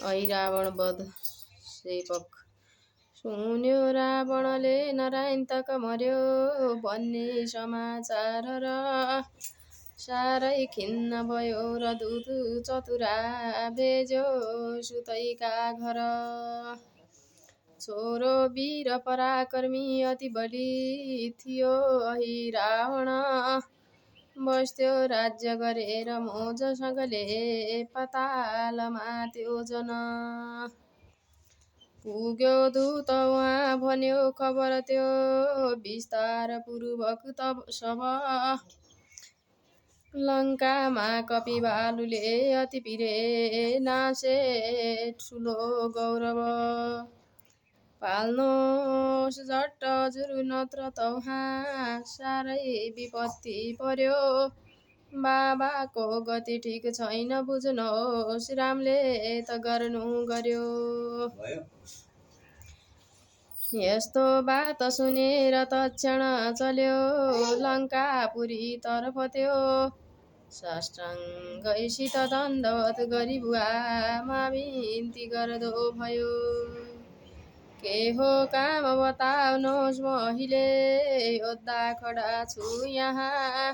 ऐ रावण वध सेपक सुन्यो रावणले नारायण तक मर्यो भन्ने समाचार र साह्रै खिन्न भयो र दूत चतुरा भेज्यो सुतैका घर। छोरो वीर पराक्रमी अति बलि थियो अहि रावण बस्थ्यो राज्य गरेर मोजसँगले पतालमा त्यो जन। पुग्यो दूत उहाँ भन्यो खबर त्यो विस्तार पूर्वक तब सब लङ्कामा कपिबालुले अति पिरे नासे ठुलो गौरव। पाल्नुहोस् झट्ट हजुर नत्र त उहाँ साह्रै विपत्ति पर्यो। बाबाको गति ठिक छैन बुझ्नुहोस् रामले त गर्नु गर्यो। यस्तो बात सुनेर तत्क्षण चल्यो लङ्कापुरी तर्फ त्यो साष्टाङ्गैसित दण्डवत गरी बुवामा बिन्ती गर्दो भयो। के हो काम बताउनुहोस् म अहिले योद्धा खडा छु यहाँ।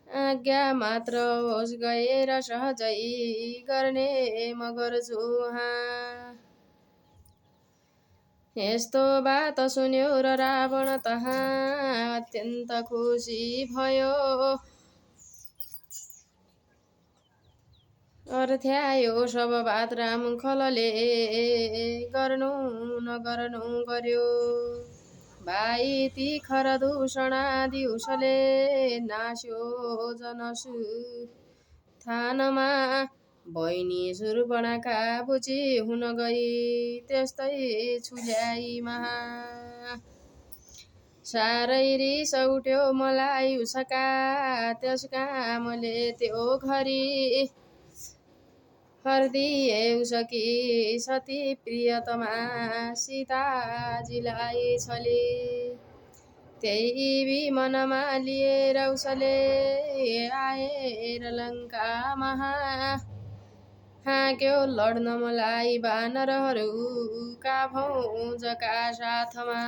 आज्ञा मात्र होस् गएर सहजै गर्ने म गर्छु उहाँ। यस्तो बात सुन्यो र रावण तहाँ अत्यन्त खुसी भयो। अर्थ्यायो सब बात राम खलले गर्नु नगर्नु गर्यो। भाइ तिखर दूषणा दिउसले नास्यो जनसु थानमा। बहिनी सुर्पणखा बुची हुन गई त्यस्तै छुल्याई महा। साह्रै रिस उठ्यो मलाई उसका त्यस कामले त्यो घरी। हर्दिए उसकी सती प्रियतमा सीताजीलाई छली। त्यही विमनमा लिएर उसले आएर लङ्कामा हाँक्यो लड्न मलाई वानरहरूका फौजका साथमा।